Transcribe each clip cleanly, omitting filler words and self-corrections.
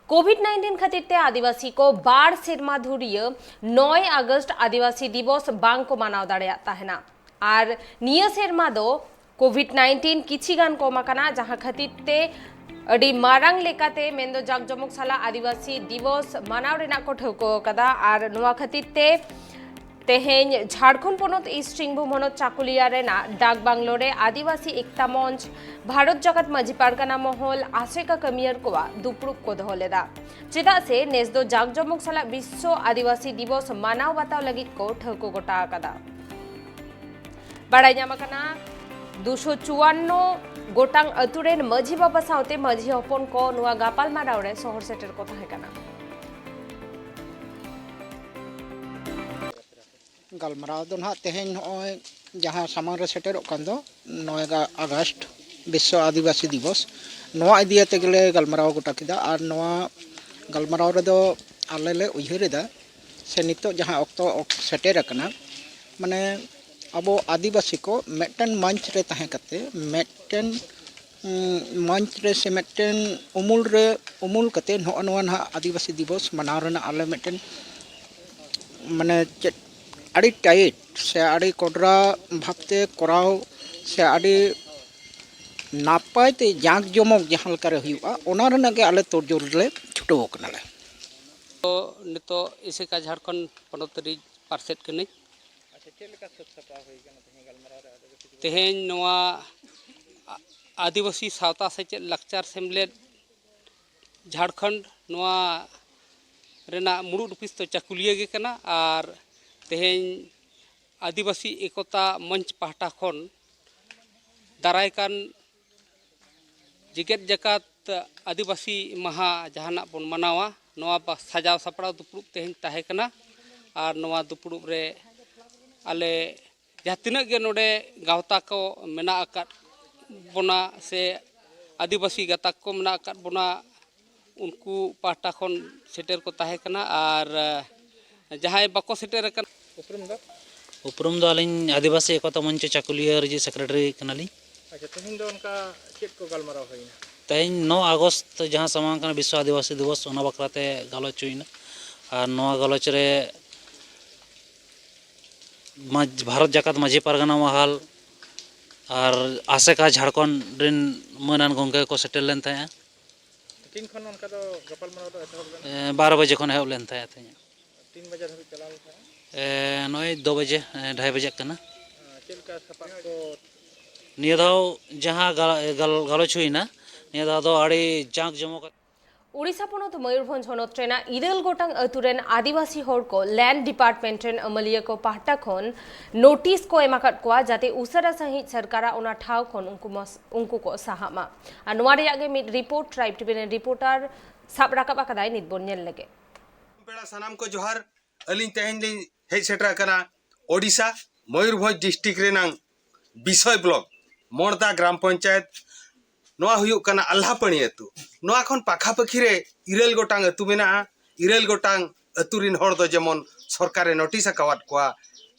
कोविड-19 खातिर आदिवासी को बार सेरमा धुरिया 9 अगस्त आदिवासी दिवस बांग को मानाव दाड़ेयात ताहेना और निया सेरमा दो कोविड-19 किछिगान कोमाकाना जहां खातिर ते अडी मारांग लेकाते मेंदो जाकजमक साला आदिवासी दिवस मानाव रेना को ठौको कदा और नुआ खातिर ते तेहेन झारखंड पनत ईस्ट सिंहभूम हनत चाकुलिया रेना डाक बांग्लोरे आदिवासी एकता मंच भारत जगत माजी पारगाना महल आश्रेका कमियर कोआ दुपुरुप को दोहलेदा चेदा से नेस दो जाकजमक साला विश्व आदिवासी दिवस मानाव बाताव लगित को ठौको गोटा आकादा बाड़ाय ᱧᱟᱢᱟᱠᱟᱱᱟ 254 गोटांग अतुरेन माझी बाबा सावते माझी हपन को नुआ गापाल मारावरे शहर सेटर को ताहेकाना गलमराव दो ना तेहेन जहाँ सामान सेटेरों 9 अगस्त विश्व आदिवासी दिवस नवा इदिया तेगले गलमराव गोटा किदा और नवा गलमराव रे दो आले ले उयहरेदा से नितो जहाँ अक्तो सेटेर कना माने अब आदिवासी को मेटन मंच रे तहे कते मेटन मंच रे से मेटन उमुल कते नवा ना आदिवासी दिवस मनाव रेना आले मेटन माने आड़ी टाइट से आड़ी कोडरा भावते कराव से आड़ी नापायते जाक जमक जहाँ लेकारे हुआ ओना रेना के आले तोड़जोड़ ले छुटो कनाले तो नितो इसेका झारखंड पनोतरी पारसेट कने तेहेन नवा आदिवासी सावता सेचेद लाकचार सेमलेद झारखंड नवा रेना मुरुड ऑफिस तो चाकुलिया गे कना और तेहेन आदिवासी एकता मंच पाहटा खन दारायकान जिगेत जकात आदिवासी महा जहाना बन मनावा नवा सजाव सपड़ाव दुपुरुब तेहेन ताहे कना और नवा दुपुरुब रे आले जहाँ तिना गे नोडे गावता को मेना आकात बोना से आदिवासी गाता को मेना आकात बोना उनको पाहटा खन सेटेर को ताहे कना और जहाँ बाको सेटेर कना उपरुम दो आलिन आदिवासी एकता मंच चाकुलिया रिजी सेक्रेटरी कनाली अच्छा तेहेन दो उनका चेक को गलमराव होइना तेहेन 9 अगस्त जहाँ समान कना विश्व आदिवासी दिवस ओना बकराते गालोच हुइना और नवा गालोच रे भारत जगत माजी पारगाना महल और आसेका झारखंड रिन मनान गंगे को सेटल लेन थाया तीन खन उनका तो गपाल मराव तो एतहब 12 बजे खन हेब लेन थाया 3 बजे धरि चलाव था 2 बजे 2:30 बजे कना चेलका सपा को निया दाव जहाँ गालोच हुइना निया दाव दो आड़ी जाक जमक उड़ीसा पनत मयूरभंज हनत ट्रेना इरेल गोटांग अतुरेन आदिवासी हर को लैंड डिपार्टमेंटेन अमलिया को पाहटा खन नोटिस को एमाकत कोआ जाते उसरा सहित सरकारा ओना ठाव खन उनको को साहामा आ नोवा रेयाग गे मिड रिपोर्ट ट्राइब टीवी ने रिपोर्टर साब राकाब आकादाय नित बोन नेल लगे पेड़ा सनाम को जोहार अलिन तेहेन दिन हेज सेटरा कना ओडिशा मयूरभंज डिस्ट्रिक्ट रेनांग विषय ब्लॉक मोरदा ग्राम पंचायत नोआ हुयुक कना अल्लाहपणी अतु नोआ खन पाखापाखी रे इरेल गोटांग अतु मेना इरेल गोटांग अतुरिन हर दो जेमन सरकारे नोटिस आकावात कोआ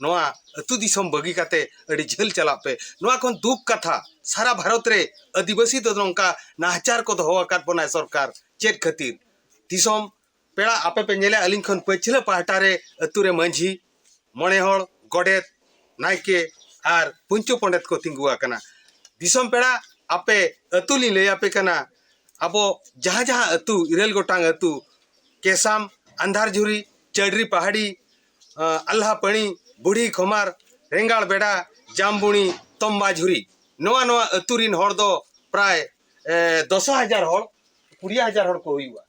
नोआ अतु दिसम बगी काते अडी झेल चला पे नोआ खन दुख कथा सारा भारत रे आदिवासी दो नोंका नाहचार को दोहो आकात बनाय सरकार चेत खातिर दिसम पेड़ा आपे पे नेले अलिन खन पछिला पाहटा रे अतु रे मांझी मणे हर गडेत नायके आर पुंचो पंडित को तिंगुआ कना दिसम पेड़ा आपे अतुली ले आपे कना अबो जहाँ जहाँ अतु इरेल गोटांग अतु केसाम अंधारझुरी चढ़री पहाड़ी अल्लाहपणी बुढ़ी खोमार रेंगाल बेड़ा जामबुणी तंबाझुरी नवा नवा अतुरिन हर दो प्राय 10,000 हर 20,000 हर को हुआ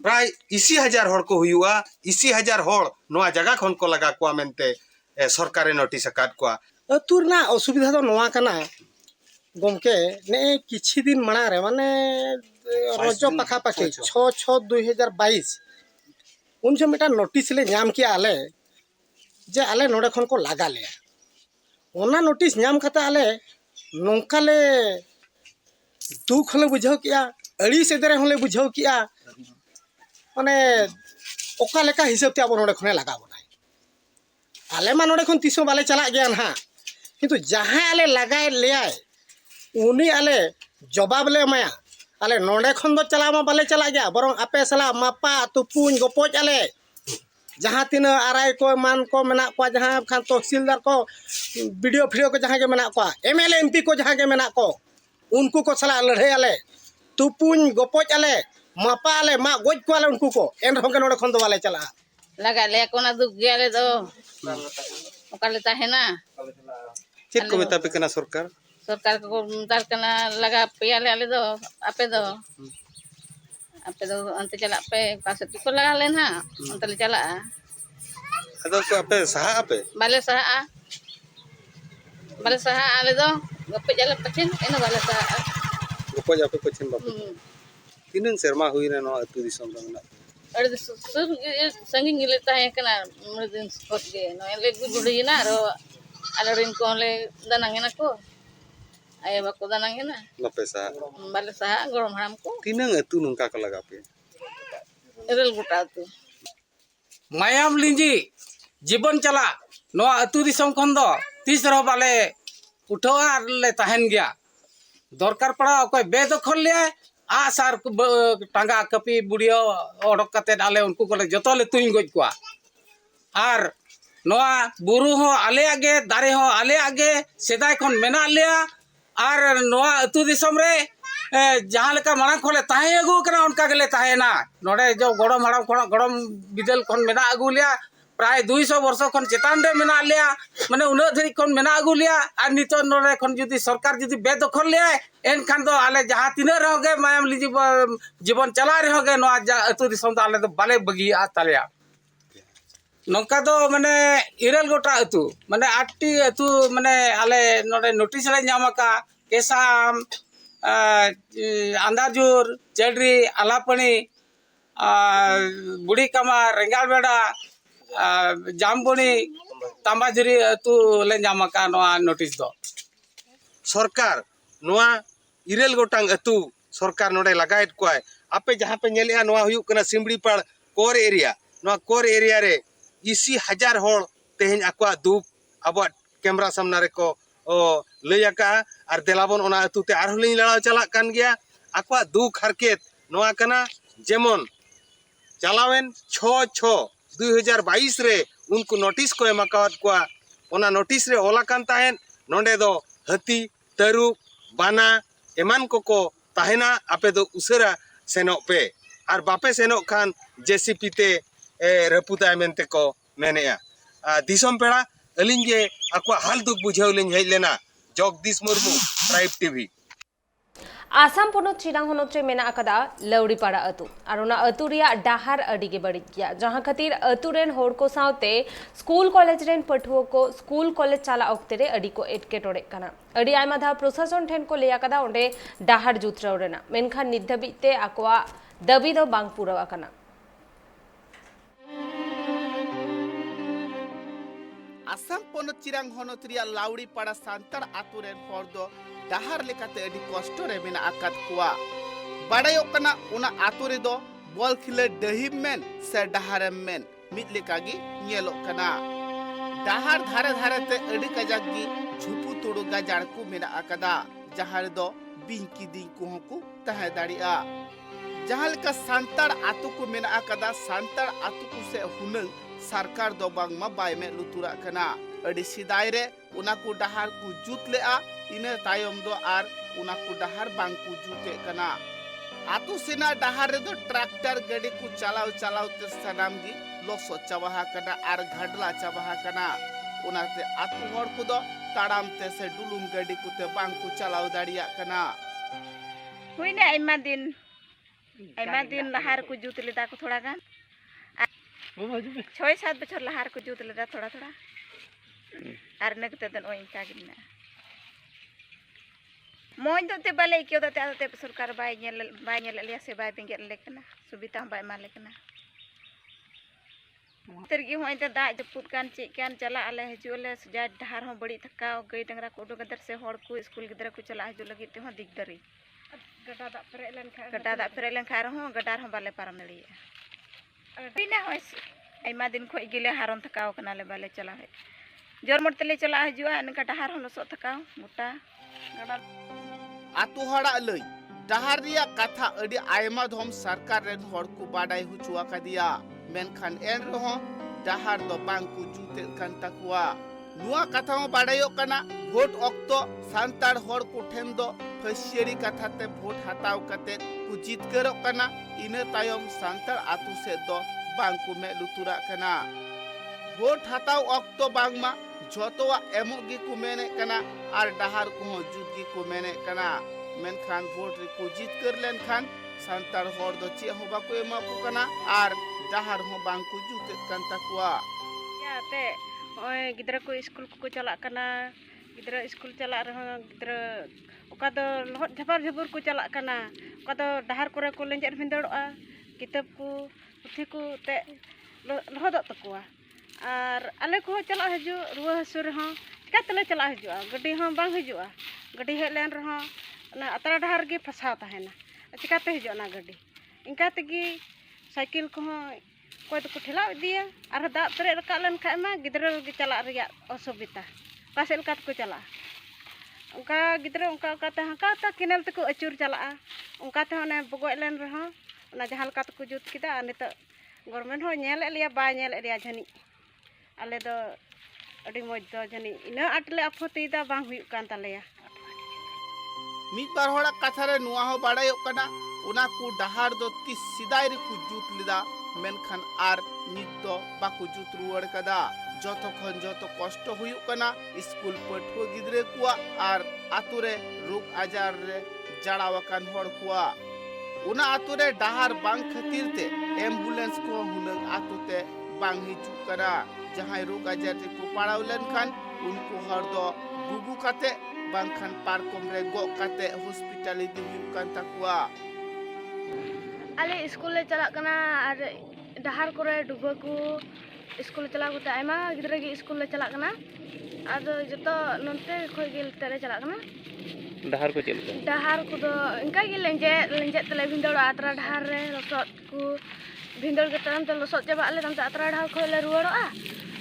प्राय 80,000 हर को हुआ 80,000 हर नवा जगह खन को लगा कुआ मेनते सरकारे नोटिस आकाद कुआ अतुरना असुविधा दो नवा कना गमके ने किछि दिन मणा रे माने रजो पाखा पाखे 6/6/2022 उन जो मेटा नोटिस ले नाम के आले जे आले नोडे खन को लागा ले ओना नोटिस नाम कता आले नोंकाले दुख हले बुझाव किया अड़ी सेदरे हले बुझाव किया माने ओका लेका हिसाब ते अब नोडे खने लगा बनाय आले मा नोडे खन तिसो बाले चला गया ना किंतु जहां आले लगाए ले आए उनी आले जवाब ले माया ताले नोडे खन दो चला मा बाले चला गया बरং आपे सला मापा तुपुन गोपोज आले जहाँ तीन आरआई को मान को मेना को जहाँ खान तहसीलदार को वीडियो को जहाँ के मेना को एमएलए एमपी को जहाँ के मेना को उनको को सला लड़े आले तुपुन गोपोज आले मापा आले मा गोज को आले उनको को एन रंग नोडे खन दो बाले चला लगा ले कोना दुख गया ले दो ओकाले ताहेना चेक को मेता पे कना सरकार सरकार को तार कना लगा पे आले दो आपे दो अंते चला पे पास को लगा लेना अंते ले चला अदो को आपे सहा आपे बाले सहा आले दो गपे जला पछिन एनो बाले सहा गोपज आपे पछिन बापे तीनन सेरमा हुईना नो अतु दिसम दना अरे संगिंग लेता है कना मरे दिन स्पॉट गे नो ले गुडी ना रो अलरिन को ले दनांगेना को आए बाको दनांगेना बापे सहा बाले सहा गरम हाम को तीनन अतु नुंका को लगा पे एरल गोटा तू मायाम लिंजी जीवन चला नो अतु दिसम खन दो तीस रह बाले उठवा ले तहन गया दरकार पड़ा कोई बेदखल ले आसार टांगा कपी बुढ़िया ओडक कते आले उनको को जतो ले तुई गज को आर नोआ बुरु हो आले आगे दारे हो आले आगे सेदाय खन मेना लिया आर नोआ अतु दिसम रे जहाँ लेका मांग खोले ताहे अगू कना उनका गेले ताहे ना नोडे जो गड़म हड़म खन गड़म बिदल खन मेना अगू लिया प्राय 200 वर्ष खन चेतान रे मेना लिया माने उना धरी खन मेना अगू लिया आर नितो नोडे खन जुदी सरकार जुदी बेदखल लिया एन खान दो आले जहाँ तीना रहोगे मायाम लिजी जीवन चला रहोगे नो अतु दिसम आले तो बाले बगी आ तालिया नौका दो माने इरल गोटा अतु माने 8टी अतु माने आले नोडे नोटिस ले नामका केसाम अंदाजुर चेडरी आलापणी बुढ़ी कमा रेंगाल बेड़ा जामबुणी तांबाझुरी अतु ले नामका नोआ नोटिस दो सरकार नोआ इरेल गोटांग अतु सरकार नोडे लगायत कोय आपे जहाँ पे नेलिया नोआ हुयुक कना सिमड़ीपाड़ कोर एरिया नोआ कोर एरिया रे 80,000 होड़ तेहेन आकवा दुख अब कैमरा सामना रे को लैयाका और देलाबन ओना अतु ते आरहो लिन लड़ाव चला कान गया आकवा दुख हरकेत नोआ कना जेमन चलावेन 6/6/2022 रे उनको नोटिस को एमाकावत कोआ ओना नोटिस रे ओला कान ताहेन नोंडे दो हाथी तरुप बाना एमान को ताहेना आपे दो उसरा सेनो पे और बापे सेनो खान जेसीपी ते रपुता मेनते को मेनेया दिसम पेड़ा अलिंग जे आकवा हाल दुख बुझाव लिंग हेज लेना जगदीश मुर्मू ट्राइब टीवी आसाम पनत चिरांग हनत रे मेना अकदा लौड़ीपाड़ा अतु और उना अतु रिया डाहार अडिगे बड़ी गया जहां खातिर अतु रेन होड़ को सावते स्कूल कॉलेज रेन पठुओ को स्कूल कॉलेज चाला ओक्ते रे अडी को एटकेटोड़े कना अडी आयमा धा प्रशासन ठेन को लेया कदा ओंडे डाहार जुतराव रेना मेनखान नित धाबिते आकवा दाबी दो बांग पुरावा कना आसाम पनत चिरांग हनत रिया लाउड़ीपाड़ा सांतार आतु रेन होड़ दो डाहार लेकाते अडी कष्ट रे मेना आकात कुआ बाडायोक कना उना आतु रे दो बॉल खिले डहिम मेन से डाहारम मेन मिद लेकागी नेलोक कना डाहार धारे धारे ते अडी कजाक गी झुपु तुडु गाजाड़ को मेना आकादा जहां रे दो बिंकी दिन को हकु तहे दाड़िया जहां लेका सांतार आतु को मेना आकादा सांतार आतु को से हुनंग सरकार दो बांगमा बाय में लुतुरा कना अडी सिदाय रे उना को डाहार को जुत लेआ इने तायम दो आर उना को डाहार बांग को जुते कना आतु सेना डाहार रे दो ट्रैक्टर गाड़ी को चलाव चलाव ते सनाम गी लोसो चावाहा कना आर घडला चावाहा कना उनाते आतु हर को दो ताड़ाम ते से डुलुम गाड़ी को ते बांग को चलाव दाड़िया कना हुईने आइमा दिन लहार को जुत लेदा को थोड़ा गान 6-7 बछर लहार को जुत लेदा थोड़ा थोड़ा आर नगते दन ओइन कागिना मोज दो ते बाले इक्यो दो ते सरकार बाय नेल लिया से बाय बेंगे लेकना सुविधा बाय मा लेकना तरगी होय ते दा जपुत कान चे कान चला आले हजुले जा ढार हो बड़ी थकाव गई डंगरा को उडगदर से होड़ को स्कूल गिदरा को चला हजु लगी ते हो दिगदरी गटा दा फेरे लन खा रहो गडार हो बाले पारम दड़िया बिना होय आइमा दिन खोय गिले हारन थकाव कना ले बाले चला है जोरमोट तेले चला हजुआ इनका डहार हो लसो थकाव मोटा गडा आतु हड़ा लई डहार रिया कथा अड़ी आयमा धम सरकार रेन हर को बाडाय हुचुआ कदिया मेनखान एन रहो डहार दो बांग को जुते कान तकुआ नुआ कथा हो बाडायो कना भोट ऑक्तो सांतार हर को ठेन दो फसियरी कथा ते भोट हताव कते को जितकर कना इने तायम सांतार आतु से दो बांग को मे लुतुरा कना भोट हताव ऑक्तो बांग मा जोतोवा एमोगी को मेने कना आर डहार को जुतगी को मेने कना मेनखान भोट रे को जितकर लेन खान सांतार हर दो चे हो बाको एमा को कना आर डहार हो बांग को जुते कान तकुआ या ते ओए गिदरा को स्कूल को चला कना गिदरा स्कूल चला रहो गिदरा ओका दो लहट झपर झपर को चला कना ओका दो डहार करे को लेंजेर भिंदड़ोआ किताब को पुथी को ते लहदो तकुआ और आले को चला हजू रुआ हसु रहो चिका तले चला हजुआ गड्डी हो बांग हजुआ गड्डी हेज लेन रहो ना अतरा डहार गे फसाव ताहेना चिकाते हजुआ ना गड्डी इनका तेगी साइकिल को कोई तो ठेला दिया और दाग पेरे रका लेन खाय मा गिदरा चला रिया असुविधा पासे लका को चला उनका गिदरा उनका ते हका केनल तक अचूर चला उनका ते ओने बगोय लेन रहो ओना जहां लका तक जुत किदा नित गवर्नमेंट हो नेल लिया बा नेल रिया झनी आले दो अडी मज दो झनी इना आटले आपत्तिदा बांग हुयु कान तालेया मित बार होड़ा कथा रे नुआ हो बाडायो कना उना को डहार दो ती सिदाय रे को जुत लिदा मेनखान आर नित दो बाको जुत रुवड़ कदा जतो खन जतो कष्ट हुयु कना स्कूल पठुआ गिदरे कुआ आर आतुरे रोग आजार रे जड़ावकान होड़ कुआ उना आतुरे डहार बांग खातिर ते एम्बुलेंस को हुनंग आतुते बांग हिजु कना जहां रोग आजार रे को पाड़ाव लेन खान उनको हर दो गुगु काते बांखान पारकोम रे गो काते हॉस्पिटल इदी हुयु कान तकुआ आले स्कूल ले चला कना और डहार करे डुबा को स्कूल चला को आयमा गिदरा गे स्कूल ले चला कना आदो जतो ननते खोय गेल तेरे चला कना डहार को चल डहार को दो इनका गे लेंजे तले भिंदड़ आतरा डहार रे लसत को भिंदड़ के तम ते लसत जबा ले तम आतरा डहार खोय ले रुवाड़ोआ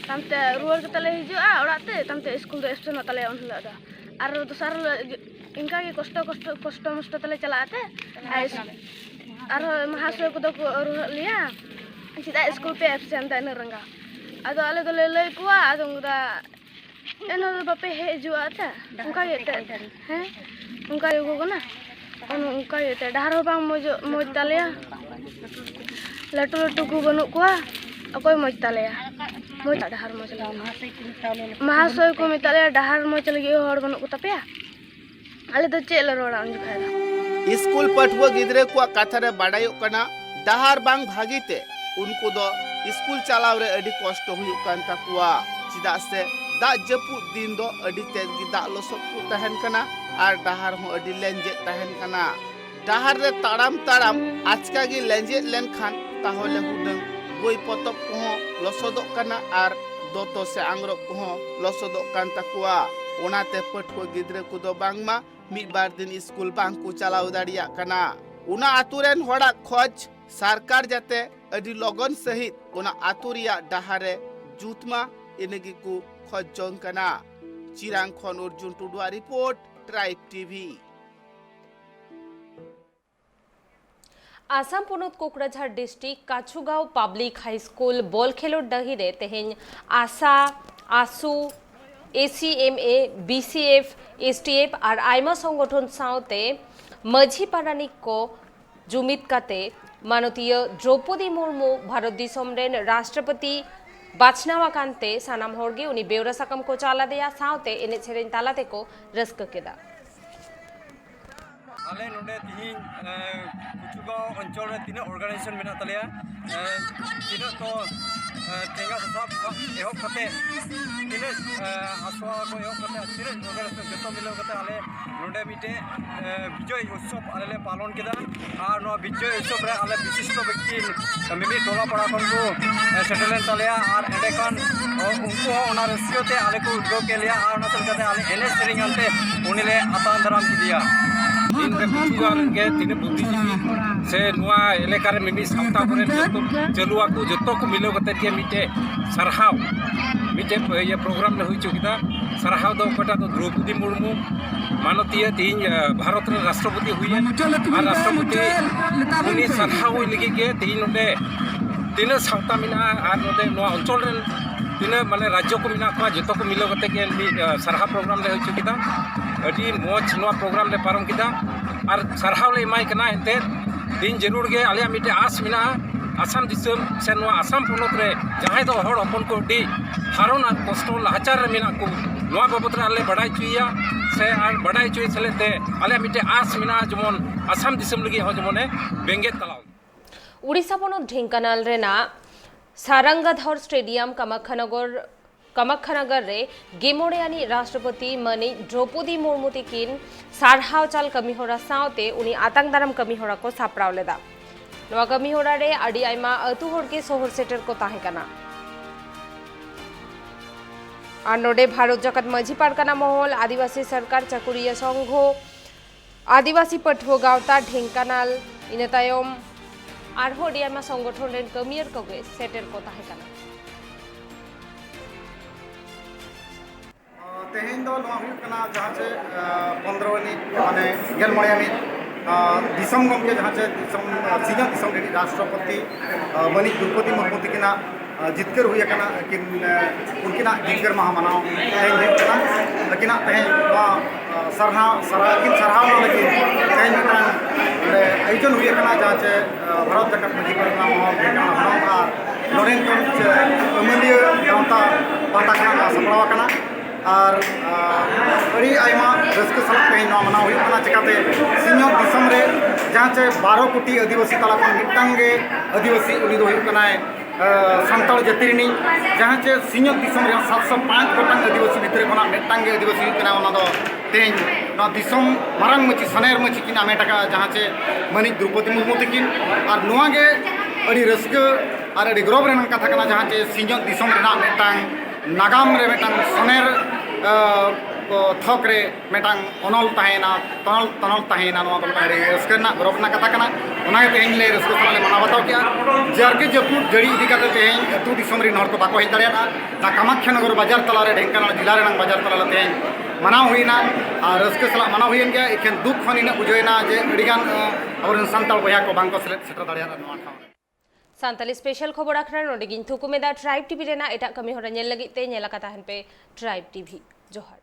तम ते रुवाड़ के तले हिजुआ ओड़ाते तम ते स्कूल दो स्टेशन तले उन हिला दा और दोसर इनका गे कष्ट मष्ट तले चलाते और महाशय को दो लिया चिदा स्कूल पे एब्सेंट ता न रंगा आदो आले दो ले कुआ आदो उदा एनो बापे हेजुआ ता उनका ये हैं उनका यो को ना उनका ये डहार हो बांग मज तालेया लटू लटू को बनु कुआ अकोय मज तालेया मज डहार मज महाशय को मिताले डहार मज लगे हड़ बनु को तपेया आले दो चेल रोड़ा उन खायला स्कूल पठुआ गिदरे को कथा रे बाडायो कना डहार बांग भागीते उनको दो स्कूल चलाव रे अडी कष्ट हुयु कान तकुआ चिदा से दा जपु दिन दो अडी तेज गी दा लसक को तहन कना आर डहार हो अडी लेंजे तहन कना डहार रे ताड़ाम आजका गी लेंजे लेन खान ताहले हुदंग बोई पतक को लसदो कना आर दोतो से आंग्रो को लसदो कान तकुआ ओनाते पठुआ गिदरे को दो बांगमा मिद बार दिन स्कूल बांग को चलाव दाड़िया कना उना आतुरेन होड़ा खोज सरकार जाते अडी लगन सहित उना आतुरिया डहारे जुतमा इनेगी को खोज जों कना चिरांग खन अर्जुन टुडुआ रिपोर्ट ट्राइब टीवी आसाम पनत Kokrajhar district Kachugaon public high school बल खेलोड डाहिरे तेहेन आशा आसु ACMA BCF STF और आयमा संगठन साउते माझी पारानिक को जुमित काते मानतीय द्रौपदी मुर्मू भारत दिसम रेन राष्ट्रपति बाछनावा कांते सानाम होरगे उनी बेवरा साकम को चाला देया साउते एने सेरेन तालाते को रस्क केदा आले नोडे तिहिन कुचुगांव अंचल रे तीन ऑर्गेनाइजेशन मेना तलेया तीन तो टेंगा सब एहब कते तीन आसवा को एहब कते तीन ऑर्गेनाइजेशन जतो मिलाव कते आले नोडे मिटे विजय उत्सव आले पालन केदा आर नो विजय उत्सव रे आले विशिष्ट व्यक्ति मिमी टोला पड़ा खन को सेटलमेंट तलेया आर एडेकान उनको ओना रस्योते आले को उद्योग के लिया आर नसल कते आले एने सेरिंग अंते उनिले आतान दराम किदिया इन रे कुचुगांव के तीन बुद्धिजीवी से नुआ एलेका रे मिमी साप्ता करे जतो चलुआ को जतो को मिलो कते के मिटे सरहाव मिटे ये प्रोग्राम ले हुई चुकिदा सरहाव दो कटा तो द्रौपदी मुर्मू माननीय तीन भारत राष्ट्रपति हुए और राष्ट्रपति उन्नी सारहाव लगे तीन नोडे तीन सावता मिना और नोडे अंचल तीन माने राज्य को मिना को जो को मिलो कते के सारहा प्रोग्राम ले हो चुकीदा अभी मौज प्रोग्राम ले पारम किदा और सारहाव ले माय कना एते दिन जरूर गे आलिया मिटे आस मिना आसाम दिसम से आसाम पोनत रे जहां दो हड़ हपन को डी हारोन और कष्ट लाचार रे मिना को नवा बाबत रे आले बड़ाई चुइया से आर बड़ाई चुइ सलेते आलिया मिटे आस मिना जमन आसाम दिसम लगी हो जमने बेंगे तलाव उड़ीसा पनत ढेंकानाल रेना सारंगाधर स्टेडियम कामाख्यानगर रे गेमोड़ेयानी राष्ट्रपति मानी द्रौपदी मुर्मू तिकिन सारहाव चाल कमीहोरा सावते उनी आतांग दाराम कमीहोरा को सापड़ाव लेदा नवा कमीहोरा रे आडी आयमा अतु हर के सोहर सेटर को ताहे कना और नोडे भारत जाकात माझी पारगाना महल आदिवासी सरकार चाकुरिया संघो आदिवासी पठुआ गावता ढेंकानाल इना तायम आरहो आडी आयमा संगठन रेन कमियर कोगे सेटर को ताहे कना तेहेन दो जहाँ से 15 माने गेल मणियानी दिसम गमके जहाँ से सीनियर दिसम राष्ट्रपति मानिक द्रौपदी मुर्मू तकिना जितकर हुई उनकिना जितकर माह मनाव अकिना सरहाव लगे आयोजन हुई जहाँ से भारत जाकात माझी पारगाना महल और नोरेन अमलिया गावता पाहटा सापड़ाव और रस्क सलाह तेज मनाव चिकाते सिंहत दिसम रे जहाँ से 12 कोटी आदिवासी तला मिट्टांगे आदिवासी उनी दो सानताड़ जाति रिनी जहाँ से सिंहत दिसम रे 705 गोटांग आदिवासी भितर खना मिट्टांगे आदिवासी तेज दिसम मारांग मची सनेर मची किन आमेटा जहाँ से मानिक द्रौपदी मुर्मू तकिन और नुआगे अड़ी रस्क और अड़ी गौरव रेनांग कथा कना जहाँ से सिंहत दिसम रेना मिट्टांग नागाम रे मिट्टांग सनेर थक रे मिट्टांग अनल तहेना तनल तनल तहेना रस्कना गौरवना कथा कना उनागे तेहेन ले रस्क साला ले मना बताव किया जारके जपुर जड़ी इदी काते तेहेन अतु दिसम रिन हर को बाको हेज दाड़ियाना ना कामाख्यानगर बाजार तला रे ढेंकानाल जिला रेनांग बाजार तला तेहेन मनाव हुईना और रस्क साला मनाव हुईन गया एखेन दुख खन इन बुझाइना जे अडिगान अबरन सानताल बया को बांको सेटर दाड़ियाना नोआ ठाव सानताली स्पेशल खबर आखरा नोडे गिन थुकुमेदा ट्राइब टीवी रेना एटा कमी होरा नेल लगी ते नेला कता हन पे ट्राइब टीवी जोहर।